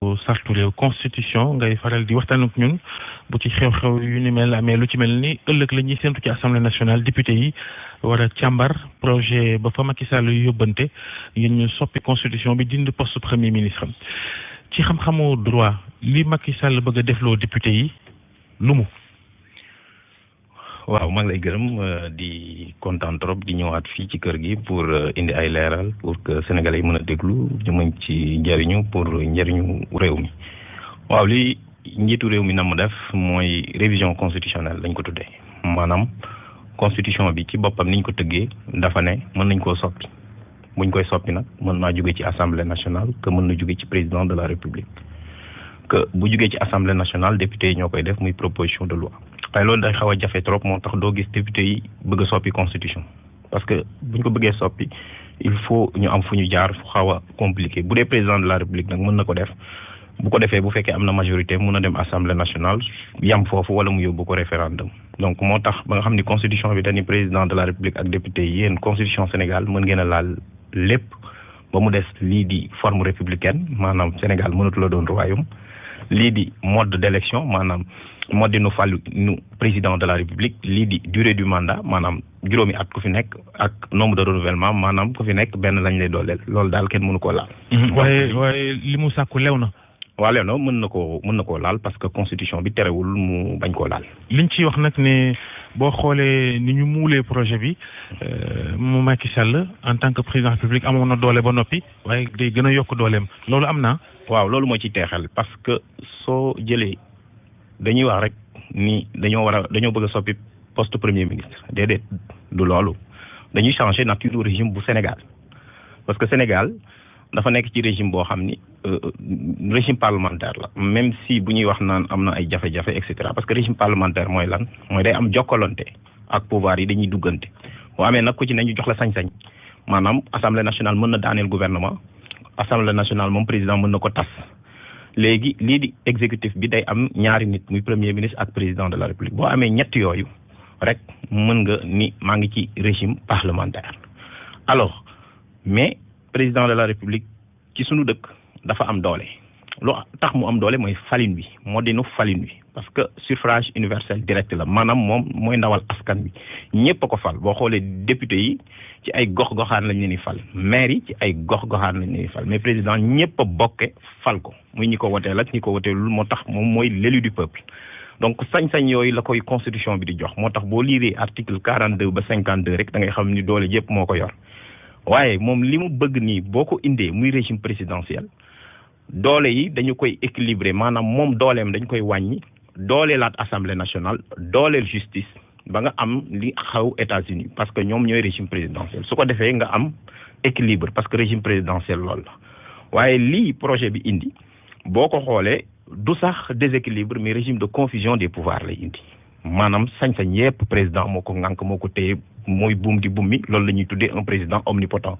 sartu réew constitution ngay faral di waxtaan ak ñun bu ci xew-xew yu ni mel amee lu ci mel ni ëllëg la ñuy séntu ci assemblée nationale député yi war a càmbar projet ba fa Macky Sall yu yóbbante yéen ñu soppi constitution bi dindi poste premier ministre ci xam-xamu droit li Macky Sall bëgg a defloo député yi lu mu. waaw maa ngi lay gërëm di kontaan trop di ñëwaat fii ci kër gi pour indi ay leeral pour que sénégalais yi mën a déglu ñu mën ci njëriñu pour njëriñu réew mi waaw li njiitu réew mi na mu def mooy révision constitutionnelle lañ ko tuddee maanaam constitution bi ci boppam niñ ko tëggee dafa ne mën nañ koo soppi buñ koy soppi nag mën naa jóge ci assemblée nationale que mën na jóge ci président de la république que bu jógee ci assemblée nationale député yi ñoo koy def muy proposition de loi. waaye loolu day xaw a jafe trop moo tax doo gis député yi bëgg a soppi constitution parce que buñ ko bëggee soppi il faut ñu am fu ñu jaar fu xaw a compliqué bu dee président de la république nag mën na ko def bu ko defee bu fekkee am na majorité mën a dem assemblée nationale yam foofu wala mu yóbbu ko référendum donc moo tax ba nga xam ni constitution bi dañuy président de la république ak député yi yéen constitution Sénégal mën ngeen a laal lépp ba mu des lii di forme républicaine maanaam Sénégal mënatu la doon royaume lii di mode d'élection maanaam moo di nu fàllu nu président de la république lii di durée du mandat maanaam juróomi at ku fi nekk ak nombre de renouvellement maanaam ku fi nekk benn lañ lay dooleel loolu daal kenn mënu koo laal. waaye li mu sàkku lew na. waaw lew na mën na koo laal parce que constitution bi terewul mu bañ koo laal. liñ ciy wax nag ne boo xoolee ni ñu muulee projet bi mu Macky Sall en tant que président république amoon na doole ba noppi waaye day gën a yokk dooleem loolu am na. waaw loolu moo ci teexal parce que soo jëlee. dañuy wax rek ni dañoo bëgg a soppi poste premier ministre déedéet du loolu dañuy changer nature du régime bu Sénégal parce que Sénégal dafa nekk ci régime boo xam ni régime parlementaire la même si bu ñuy wax naan am na ay jafe-jafe et cetera parce que régime parlementaire mooy lan mooy day am jokkalante ak pouvoir yi dañuy duggante boo amee nag ku ci ne ñu jox la sañ-sañ maanaam assemblée nationale mën na daaneel gouvernement assemblée nationale moom président mën na ko tas. léegi lii di exécutif bi day am ñaari nit muy premier ministre ak président de la république boo amee ñett yooyu rek mën nga ni maa ngi ci régime parlementaire alors mais président de la république ci sunu dëkk dafa am doole lu tax mu am doole mooy falin wi moo dinu falin wi parce que suffrage universel direct la maanaam moom mooy ndawal askan bi ñëpp a ko fal boo xoolee député yi ci ay gox-goxaan lañ leen di fal maire yi ci ay gox-goxaan lañ leen di fal mais président ñëpp a bokke fal ko muy ñi ko woteel ak ñi ko woteelul moo tax moom mooy l'élu du peuple donc sañ-sañ yooyu la koy constitution bi di jox moo tax boo liiree article 42 ba 52 rek da ngay xam ni doole yëpp moo ko yor waaye moom li mu bëgg nii boo ko indee muy régime présidentiel doole yi dañu koy équilibrer maanaam moom dooleem dañu koy wàññi dooleelaat assemblée nationale dooleel justice ba nga am li xaw États-Unis parce que ñoom ñooy régime présidentiel su ko defee nga am équilibre parce que régime présidentiel loolu la waaye lii projet bi indi boo ko xoolee du sax déséquilibre mais régime de confusion des pouvoirs lay indi maanaam sañ-sañ yépp président moo ko ŋànk moo ko téye mooy buum di buum mi loolu la ñuy tuddee un président omnipotent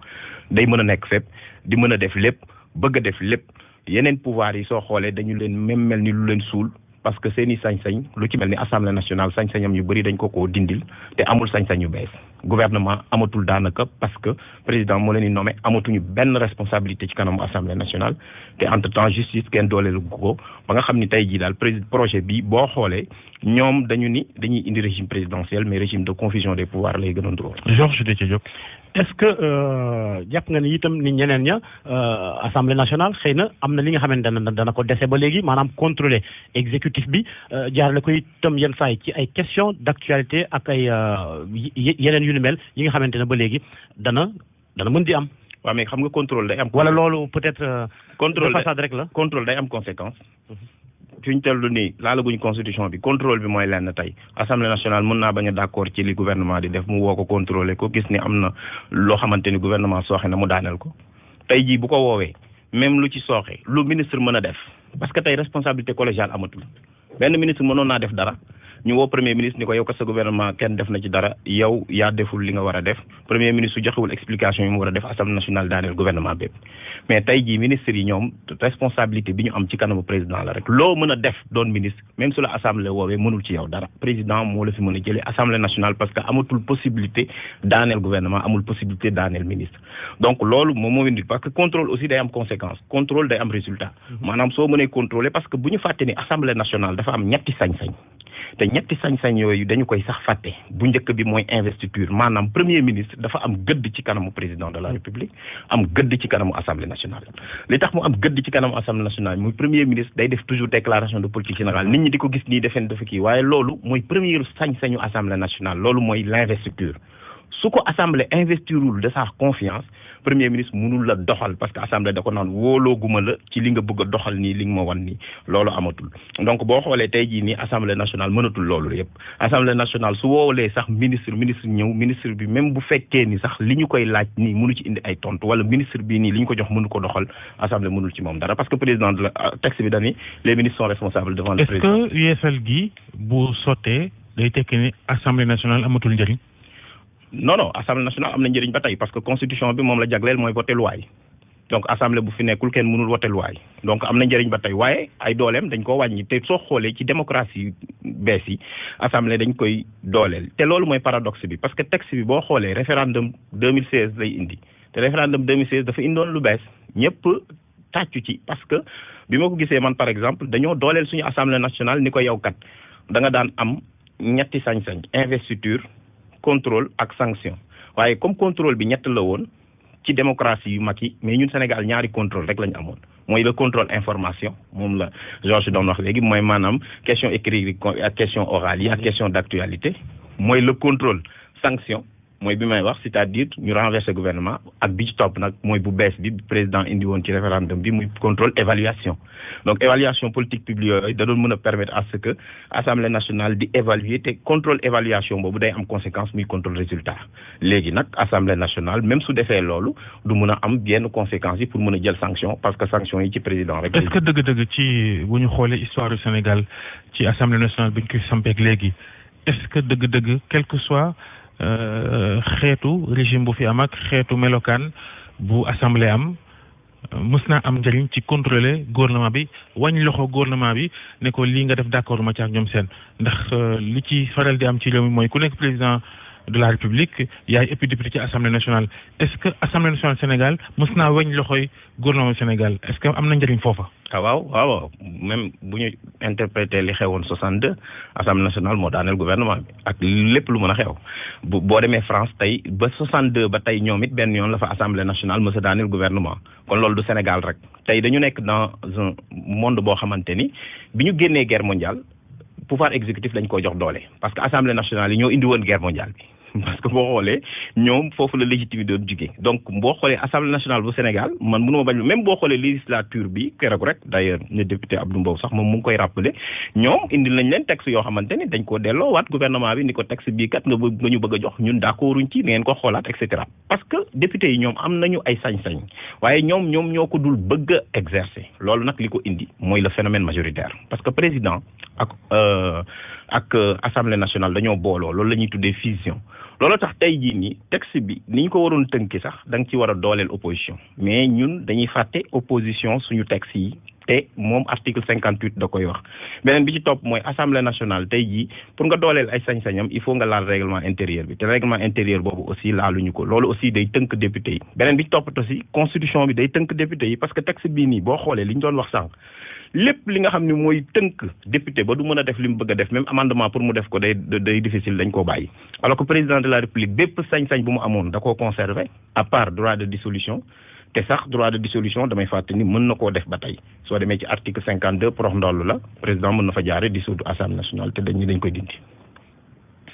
day mën a nekk fépp di mën a def lépp bëgg a def lépp yeneen pouvoir yi soo xoolee dañu leen même mel ni lu leen suul parce que seeni sañ-sañ lu ci mel ni assemblée nationale sañ-sañam yu bëri dañ ko dindil te amul sañ-sañ yu bees gouvernement amatul daanaka parce que président moo leen di nommé amatuñu benn responsabilité ci kanamu assemblée nationale te entre temps justice kenn dooleelu ko ba nga xam ni tey jii daal projet bi boo xoolee ñoom dañuy indi régime présidentiel mais régime de confusion des pouvoirs lay gën a ndróol. Georges Déthié Diop. est-ce que jàpp nga ni itam ni ñeneen ña assemblée nationale xëy na am na li nga xamante ne dana ko dese ba léegi maanaam contrôler exécutif bi jaarale ko itam yenn saa yi ci ay questions d'actualité ak ay yeneen yu ni mel yi nga xamante ne ba léegi dana mën di am. waaw mais xam nga contrôle day am. wala loolu peut-être. contrôle façade rek la. contrôle day am conséquence. fi ñu tellu nii laalaguñ constitution bi contrôle bi mooy lenn tey assemblée nationale mën naa bañ a d'accord ci li gouvernement di def mu woo ko contrôler ko gis ni am na loo xamante ni gouvernement sooxe na mu daaneel ko tey jii bu ko woowee même lu ci sooxe lu ministre mën a def parce que tey responsabilité collégiale amatul benn ministre mënoon naa def dara ñu woo premier ministre ni ko yow kat sa gouvernement kenn def na ci dara yow yaa deful li nga war a def premier ministre su joxewul explication yi mu war a def assemblée nationale daaneel gouvernement bépp mais tey jii ministres yi ñoom responsabilité bi ñu am ci kanamu président la rek loo mën a def doon ministre même su la assemblée woowee mënul ci yow dara président moo la fi mën a jëlee assemblée nationale parce que amatul possibilité daaneel gouvernement amul possibilité daaneel ministre donc loolu moom moo indi parce que contrôle aussi day am conséquence contrôle day am résultat maanaam soo mënee contrôler parce que bu ñu fàtte ni assemblée nationale dafa am ñetti sañ-sañ te ñetti sañ-sañ yooyu dañu koy sax fàtte bu njëkk bi mooy investiture maanaam premier ministre dafa am gëdd ci kanamu président de la république am gëdd ci kanamu assemblée nationale li tax mu am gëdd ci kanamu assemblée nationale muy premier ministre day def toujours déclaration de politique générale nit ñi di ko gis nii defeen dafa kii waaye loolu mooy premier sañ-sañu assemblée nationale loolu mooy l'investiture su ko assemblée investirul de sa confiance premier ministre mënul la doxal parce que assemblée da ko naan wóolooguma la ci li nga bëgg a doxal nii li nga ma wan nii loolu amatul donc boo xoolee tey jii nii assemblée nationale mënatul loolu yëpp assemblée nationale su woowalee sax ministre ñëw ministre bi même bu fekkee ni sax li ñu koy laaj nii mënu ci indi ay tontu wala ministre bi nii li ñu ko jox mënu ko doxal assemblée mënul ci moom dara parce que président de la texte bi dañuy les ministres sont responsables devant le président. est-ce que yeesal gi bu sottee day tekki ni assemblée nationale amatul njëriñ. non assemblée nationale am na njëriñ ba tey parce que constitution bi moom la jagleel mooy voté loi yi donc assemblée bu fi nekkul kenn mënul voté loi yi donc am na njëriñ ba tey waaye ay dooleem dañ ko wàññi te soo xoolee ci démocratie bees yi assemblée dañ koy dooleel te loolu mooy paradoxe bi parce que texte bi boo xoolee référendum 2016 lay indi te référendum 2016 dafa indoon lu bees ñëpp tàccu ci parce que bi ma ko gisee man par exemple dañoo dooleel suñu assemblée nationale ni ko yow kat da nga daan am ñetti sañ-sañ investiture contrôle ak sanction waaye comme contrôle bi ñett la woon ci démocratie yu mag yi mais ñun Sénégal ñaari contrôle rek la ñu amoon mooy le contrôle information moom la Georges doon wax léegi mooy maanaam question écrite ak question orale yi ak question d'actualité mooy le contrôle sanction mooy bi may wax c'est-à-dire ñu renverser gouvernement ak bi ci topp nag mooy bu bees bi président indi woon ci référendum bi muy contrôle évaluation donc évaluation politique publique yooyu da doon mën a permettre à ce que assemblée nationale di évaluer te contrôle évaluation boobu day am conséquence muy contrôle résultat léegi nag assemblée nationale même su defee loolu du mën a am yenn conséquences yi pour mën a jël sanction parce que sanction yi ci président rek. est-ce que dëgg-dëgg ci bu ñu xoolee histoire du Sénégal ci assemblée nationale bi ñu koy sampeek léegi est-ce que dëgg-dëgg quel que soit xeetu régime bu fi am ak xeetu melokaan bu assemblée am mës naa am njëriñ ci contrôler gouvernement bi wàññi loxo gouvernement bi ne ko lii nga def d'accord ma ci ak ñoom seen ndax li ci faral di am ci réew mi mooy ku nekk président de la république yaay ëpp député ci assemblée nationale est-ce que assemblée nationale Sénégal mës naa weñ loxoy gouvernement Sénégal est-ce que am na njëriñ foofa. waaw même bu ñu interpréter li xewoon 62 assemblée nationale moo daaneel gouvernement bi ak lépp lu mën a xew boo demee France tey ba 62 ba tey ñoom it benn yoon la fa assemblée nationale mës a daaneel gouvernement kon loolu du Sénégal rek tey dañu nekk dans un monde boo xamante ni bi ñu génnee guerre mondiale pouvoir exécutif lañ ko jox doole parce que assemblée nationale yi ñoo indi woon guerre mondiale bi parce que boo xoolee ñoom foofu la légitimité doon jugee donc boo xoolee assemblée nationale bu Sénégal man mënuma bañ même boo xoolee législature bi keroog rek d'ailleurs le député Abdou Mbow sax moom mu ngi koy rappeler ñoom indil nañ leen texte yoo xamante ni dañ ko delloowaat gouvernement bi ni ko texte bii kat nga ñu bëgg a jox ñun d'accorduñ ci ngeen ko xoolaat et cetera parce que député yi ñoom am nañu ay sañ-sañ waaye ñoom ñoo ko dul bëgg a exercer loolu nag li ko indi mooy le phénomène majoritaire parce que président ak assemblée nationale dañoo booloo loolu la ñuy tuddee fusion loolu tax tey jii nii texte bi ni ñu ko waroon tënki sax da nga ci war a dooleel opposition mais ñun dañuy fàtte opposition suñu texte yi te moom article 58 da koy wax beneen bi ci topp mooy assemblée nationale tey jii pour nga dooleel ay sañ-sañam il faut nga laal règlement intérieur bi te règlement intérieur boobu aussi laaluñu ko loolu aussi day tënk député yi beneen bi ci topp aussi constitution bi day tënk député yi parce que texte bii nii boo xoolee li ñu doon wax sànq lépp li nga xam ne mooy tënk député ba du mën a def li mu bëgg a def même amendement pour mu def ko day difficile dañ koo bàyyi alors que président de la république bépp sañ-sañ bu mu amoon da koo conserver à part droit de dissolution te sax droit de dissolution damay fàtte ni mën na koo def ba tey soo demee ci article 52 porox ndoll la président mën na fa jaare dissoudre assemblée nationale te dañ koy dindi.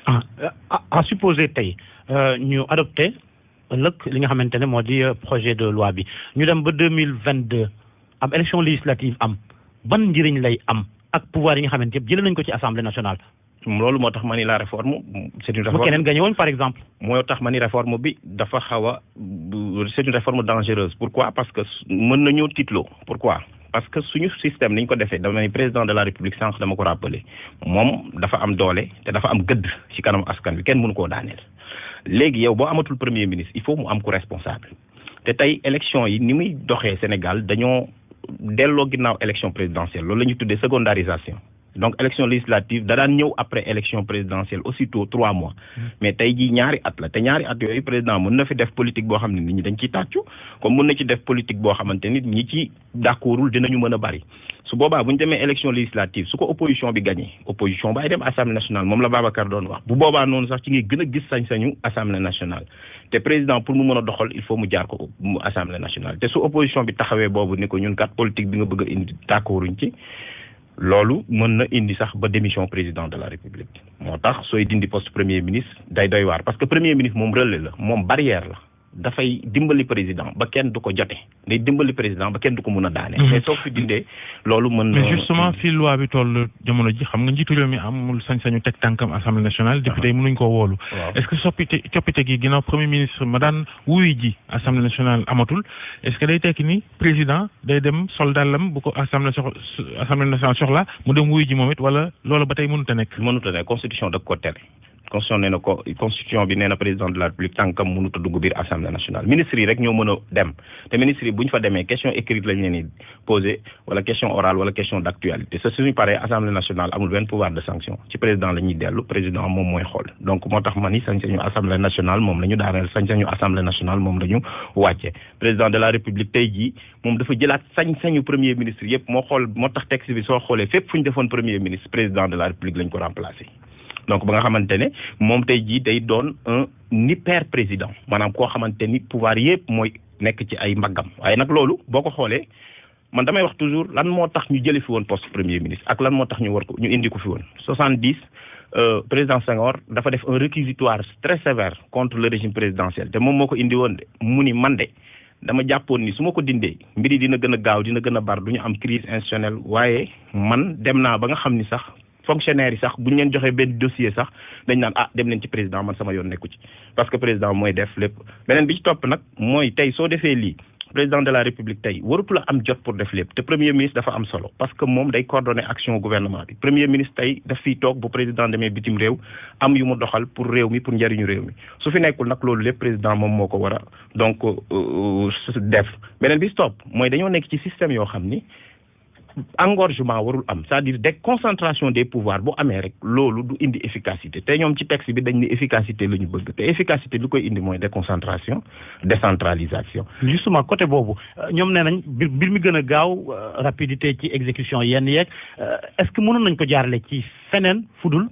à supposer tey ñu adopté ëllëg li nga xamante ne moo di projet de loi bi ñu dem ba 2022 am élection législative am ban njëriñ lay am ak pouvoir yi nga xamante yëpp jëlee nañ ko ci assemblée nationale. loolu moo tax ma ni la réforme c'est une réforme bu keneen gagné woon par exemple. moo tax ma ni réforme bi dafa xaw a c'est une réforme dangereuse pourquoi parce que mën nañoo tiitloo pourquoi parce que suñu système ni ñu ko defee dama ne président de la république sànq dama ko rappelé moom dafa am doole te dafa am gëdd ci kanam askan bi kenn mënu koo daaneel léegi yow boo amatul premier ministre il faut mu am ku responsable te tey élection yi ni muy doxee Sénégal dañoo delloo ginnaaw élection présidentielle loolu la ñu tuddee secondarisation donc élection législative da daan ñëw après élection présidentielle aussitôt 3 mois mais tey jii ñaari at la te ñaari at yooyu président mën na fi def politique boo xam ne nit ñi dañ ciy tàccu comme mën na ci def politique boo xamante nit ñi ci d'accordul dinañu mën a bari su boobaa bu ñu demee élection législative su ko opposition bi gagné opposition ba ay dem assemblée nationale moom la Babacar doon wax bu boobaa noonu sax ci ngay gën a gis sañ-sañu assemblée nationale te président pour mu mën a doxal il faut mu jaar ko assemblée nationale te su opposition bi taxawee boobu ni ko ñun kat politique bi nga bëgg a indi d'accorduñ ci loolu mën na indi sax ba démission président de la république moo tax sooy dindi poste premier ministre day doy waar parce que premier ministre moom relais la moom barrière la dafay dimbali président ba kenn du ko jote day dimbali président ba kenn du ko mën a daane mais soo fi dindee loolu mën na. mais justement fii loi bi toll jamono ji xam nga njiitu réew mi amul sañ-sañu teg tànkam assemblée nationale député yi mënuñ koo woolu est-ce que coppite gi ginnaaw premier ministre ma daan wuyu ji assemblée nationale amatul est-ce que day tekki ni président day dem soldaalam bu ko assemblée nationale soxla mu dem wuyu ji moom it wala loolu ba tey mënut a nekk. constitution da ko tere. constitution nee na ko constitution bi nee na président de la république tànkam mënut a dugg biir assemblée nationale ministres yi rek ñoo mën a dem te ministres yi bu ñu fa demee question écrite lañ leen di posé wala question orale wala question d'actualité c'est suñu paree assemblée nationale amul benn pouvoir de sanction ci président la ñuy dellu président moom mooy xool donc moo tax ma ni sañ-sañu assemblée nationale moom la ñu daaneel sañ-sañu assemblée nationale moom la ñu wàcce président de la république tey jii moom dafa jëlaat sañ-sañu premier ministre yëpp moo xool moo tax texte bi soo xoolee fépp fu ñu defoon premier ministre président de la république lañ ko remplacé donc ba nga xamante ne moom tey jii day doon un hyper président maanaam koo xamante ni pouvoir yëpp mooy nekk ci ay mbaggam waaye nag loolu boo ko xoolee man damay wax toujours lan moo tax ñu jële fi woon poste premier ministre ak lan moo tax ñu war ko ñu indi ko fi woon 70 président Senghor dafa def un réquisitoire très sévère contre le régime présidentiel te moom moo ko indi woon de mu ni man de dama jàppoon ni su ma ko dindee mbiri dina gën a gaaw dina gën a bar du ñu am crise institutionnelle waaye man dem naa ba nga xam ni sax fonctionnaire yi sax bu ñu leen joxee benn dossier sax dañ naan dem leen ci président man sama yoon nekku ci parce que président mooy def lépp beneen bi ci topp nag mooy tey soo defee lii président de la république tey waratu la am jot pour def lépp te premier ministre dafa am solo parce que moom day coordonner action gouvernement bi premier ministre tey daf fiy toog bu président demee bitim réew am yu mu doxal pour réew mi pour njëriñu réew mi su fi nekkul nag loolu lépp président moom moo ko war a donc def beneen bi ci topp mooy dañoo nekk ci système yoo xam ni engorgement warul am c'est-à-dire déconcentration des pouvoirs bu amee rek loolu du indi efficacité te ñoom ci texte bi dañ ni efficacité la ñu bëgg te efficacité li koy indi mooy déconcentration décentralisation. justement côté boobu ñoom nee nañ mbir mi gën a gaaw rapidité ci exécution yenn yeeg est-ce que mënoon nañ ko jaarale ci feneen fudul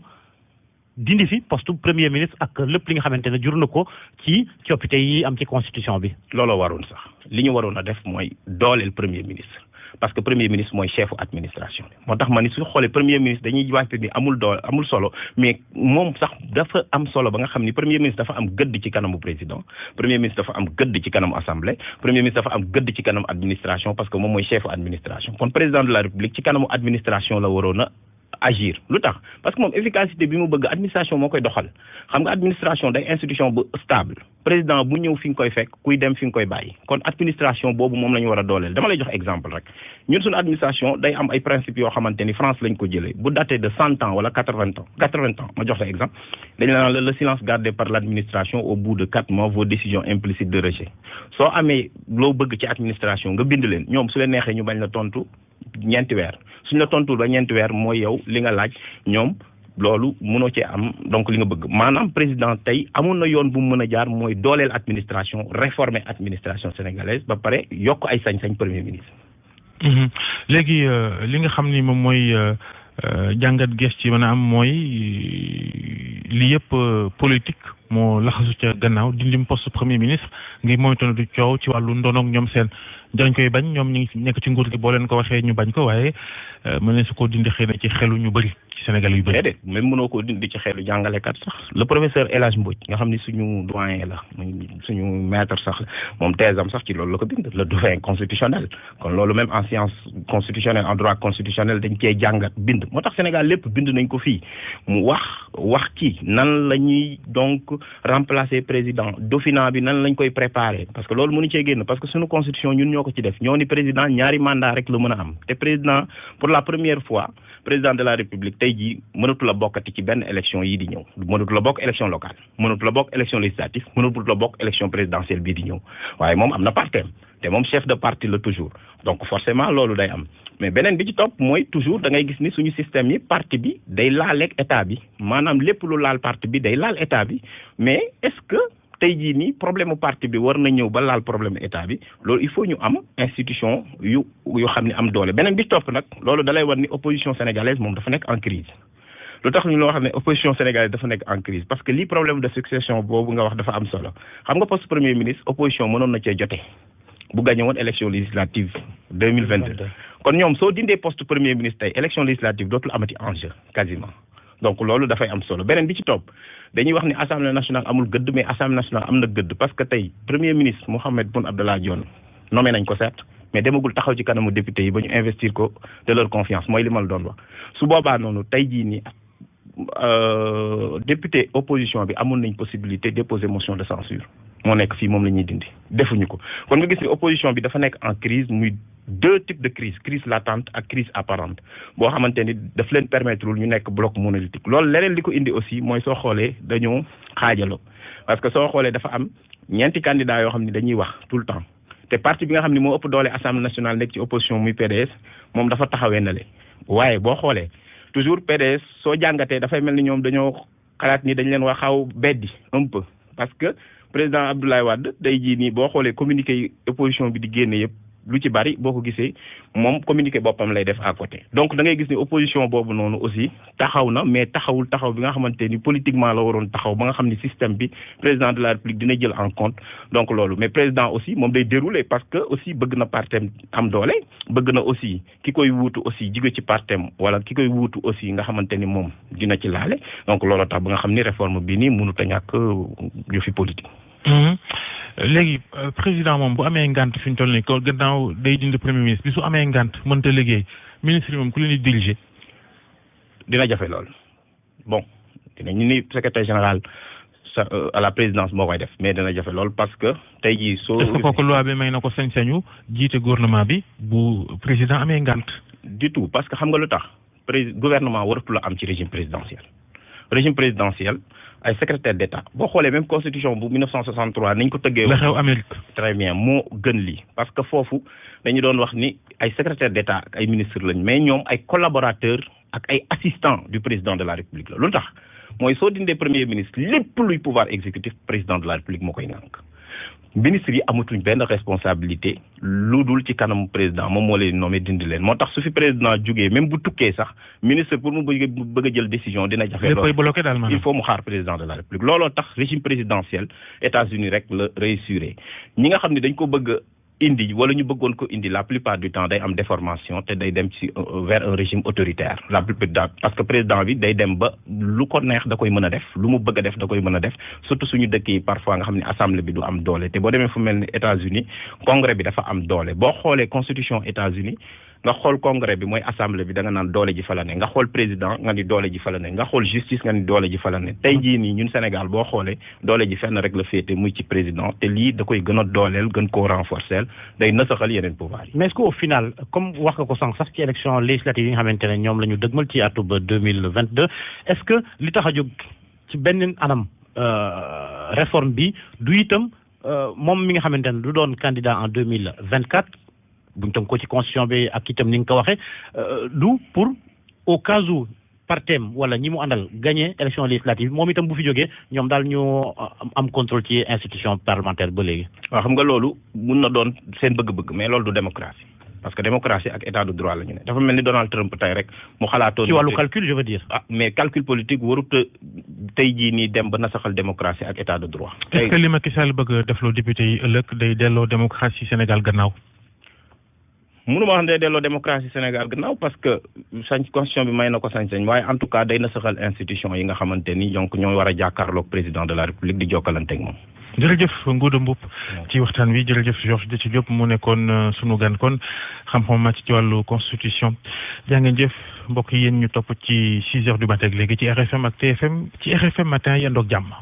dindi fi poste premier ministre ak lépp li nga xamante ne jur na ko ci coppite yi am ci constitution bi. looloo waroon sax li ñu waroon a def mooy dooleel premier ministre. parce que premier ministre mooy chefu administration bi moo tax ma ni su xoolee premier ministre dañuy wàcc ni amul solo mais moom sax dafa am solo ba nga xam ni premier ministre dafa am gëdd ci kanamu président premier ministre dafa am gëdd ci kanamu assemblée premier ministre dafa am gëdd ci kanamu administration parce que moom mooy chefu administration kon président de la république ci kanamu administration la waroon a agir lu tax parce que moom efficacité bi mu bëgg administration moo koy doxal xam nga administration day institution bu stable président bu ñëw fi nga koy fekk kuy dem fi nga koy bàyyi kon administration boobu moom la ñu war a dooleel dama lay jox exemple rek ñun suñu administration day am ay principes yoo xamante ni France lañ ko jëlee bu daté de 100 ans wala 80 ans ma jox la exemple dañ la naan le silence gardé par l'administration au bout de 4 mois vos décisions implicites de rejet soo amee loo bëgg ci administration nga bind leen ñoom su leen neexee ñu bañ la tontu ñeenti weer suñ la tontul ba ñeenti weer mooy yow li nga laaj ñoom loolu mënoo cee am donc li nga bëgg maanaam président tey amoon na yoon bu mu mën a jaar mooy dooleel administration réformer administration sénégalaise ba pare yokk ay sañ-sañ premier ministre. léegi li nga xam ni moom mooy jàngat gees ci mën a am mooy li yëpp politique moo laxasu ca gannaaw dindim poste premier ministre ngir moytu du coow ci wàllu ndonoog ñoom seen dañ koy bañ ñoom ñu ngi nekk ci nguur gi boo leen ko waxee ñu bañ ko waaye mën ne su ko dindi xëy na ci xelu ñu bëri ci Sénégal yu bëri. déedéet même mënoo ko dindi ci xelu jàngalekat sax le professeur El Hadj Mbodj nga xam ni suñu doyen la suñu maître sax moom thèse am sax ci loolu la ko bind le doyen constitutionnel kon loolu même en science constitutionnelle en droit constitutionnel dañ cee jàngat bind moo tax Sénégal lépp bind nañ ko fii mu wax ci nan la ñuy donc remplacer président dauphinat bi nan lañ koy préparer parce que loolu mënu cee génn parce que suñu constitution ñun ñoo ko ci def ñoo ni président ñaari mandat rek la mën a am te président pour la première fois président de la république tey jii mënatu la bokkati ci benn élection yi di ñëw mënatu la bokk élection locale mënatu la bokk élection législative mënatu la bokk élection présidentielle bii di ñëw waaye moom am na partem te moom chef de parti la toujours donc forcément loolu day am mais beneen bi ci topp mooy toujours da ngay gis ni suñu système yi parti bi day laaleeg état bi maanaam lépp lu laal parti bi day laal état bi mais est-ce que tey jii nii problème mu parti bi war na ñëw ba laal problème état bi loolu il faut ñu am institution yu xam ne am doole beneen bi ci topp nag loolu dalay war ni opposition sénégalaise moom dafa nekk en crise lu tax ñu loo xam ne opposition sénégalaise dafa nekk en crise parce que lii problème de succession boobu nga wax dafa am solo xam nga poste premier ministre opposition mënoon na cee jote bu gagné woon élection législative 2022 kon ñoom soo dindee poste premier ministre tey élection législative dootul amati enjeu quasiment donc loolu dafay am solo beneen bi ci topp dañuy wax ni assemblée nationale amul gëdd mais assemblée nationale am na gëdd parce que tey premier ministre Mahammed Boun Abdallah Dionne nommé nañ ko certes mais demagul taxaw ci kanamu député yi ba ñu investir ko de leur confiance mooy li ma la doon wax su boobaa noonu tey jii nii député opposition bi amoon nañ possibilité déposer motion de censure moo nekk fii moom la ñuy dindi defuñu ko kon nga gis ni opposition bi dafa nekk en crise muy deux types de crise latente ak crise apparente boo xamante ni daf leen permettre ñu nekk bloc monolithique loolu leneen li ko indi aussi mooy soo xoolee dañoo xaajaloo parce que soo xoolee dafa am ñeenti candidats yoo xam ne dañuy wax tout le temps te parti bi nga xam ne moo ëpp doole assemblée nationale nekk ci opposition muy PDS moom dafa taxawee na le waaye boo xoolee toujours PDS soo jàngatee dafay mel ni ñoom dañoo xalaat ni dañ leen wax xaw beddi un peu parce que président Abdoulaye Wade day jii nii boo xoolee communiqué yi opposition bi di génne yëpp lu ci bari boo ko gisee moom communiqué boppam lay def à côté donc da ngay gis ni opposition boobu noonu aussi taxaw na mais taxawul taxaw bi nga xamante ni politiquement la waroon taxaw ba nga xam ni système bi président de la république dina jël en compte donc loolu mais président aussi moom day dérouler parce que aussi bëgg na partem am doole bëgg na aussi ki koy wuutu aussi jóge ci partem wala ki koy wuutu aussi nga xamante ni moom dina ci laale donc loolu tax ba nga xam ni réforme bi nii mënut a ñàkk yu fi politique. léegi président moom bu amee ngant fi ñu toll nii ko gannaaw day dindi premier ministre bi su amee ngant mënta liggéey ministre yi moom ku leen di diriger. dina jafe lool bon dinañu ni secrétaire général à la présidence moo koy def mais dina jafe lool parce que tey jii soo. est-ce que kooku loi bi may na ko sañ-sañu jiite gouvernement bi bu président amee ngant. du tout parce que xam nga lu tax gouvernement waratu la am ci régime présidentiel. régime présidentiel ay secrétaire d'État boo xoolee même constitution bu 1963 nañ ko tëggee. la xew Amérique. très bien moo gën lii parce que foofu dañu doon wax ni ay secrétaire d'État ak ay ministres lañ mais ñoom ay collaborateurs ak ay assistants du président de la république la lu tax mooy soo dindee premier ministre lépp luy pouvoir exécutif président de la république moo koy nànk ministre yi amatuñ benn responsabilité lu dul ci kanam président moom moo leen nommé dindi leen moo tax su fi président jógee même bu tukkee sax ministre pour mu bëgg a jël décision dina jafe lool bloqué daal il faut mu xaar président de la république looloo tax régime présidentiel États-Unis rek la réussir ñi nga xam ne dañ ko bëgg indi wala ñu bëggoon ko indi la plupart du temps day am déformation te day dem ci vers un régime autoritaire la plupart parce que président bi day dem ba lu ko neex da koy mën a def lu mu bëgg a def da koy mën a def surtout suñu dëkk yi parfois nga xam ne assemblée bi du am doole te boo demee fu mel ni États-Unis congrès bi dafa am doole boo xoolee constitution États-Unis nga xool congrès bi mooy assemblée bi da nga naan doole ji fa la ne nga xool président nga ni doole ji fa la ne nga xool justice nga ni doole ji fa la ne tey jii nii ñun Sénégal boo xoolee doole ji fenn rek la féete muy ci président te lii da koy gën a dooleel gën koo renforcer day nasaxal yeneen pouvoir yi. mais est-ce que au final comme wax nga ko sànq sax ci élection législative yi nga xamante ne ñoom la ñu dëgmal ci atub 2022 est-ce que li tax a jóg ci benn anam réforme bi du itam moom mi nga xamante ne du doon candidat en 2024 buñ tam ko ci constitution bi ak itam ni nga ko waxee du pour au cas où partem wala ñi mu àndal gagné élection législative moom itam bu fi jógee ñoom daal ñu am contrôle ci institution parlementaire ba léegi. waaw xam nga loolu mun na doon seen bëgg-bëgg mais loolu du démocratie parce que démocratie ak état de droit la ñu ne dafa mel ni Donald Trump tey rek mu xalaatoon. ci wàllu calcul je veux dire. mais calcul politique warut a tey jii nii dem ba nasaxal démocratie ak état de droit. est-ce que li Macky Sall bëgg a defloo député yi ëllëg day delloo démocratie Sénégal gannaaw. mënu ma wax ne delloo démocratie Sénégal gannaaw parce que constitution bi may na ko sañ-sañ waaye en tout cas day na saxal institution yi nga xamante ni donc ñoo war a jàkkaarloog président de la république di jokkalanteeg moom. jërëjëf Ngouda Mboup ci waxtaan wi jërëjëf Georges Déthié Diop mu nekkoon sunu gan kon xam-xam màcc ci wàllu constitution jaa ngeen jëf mbokk yéen ñu topp ci 6 heures du matin léegi ci RFM ak TFM ci RFM matin yandoog jàmm.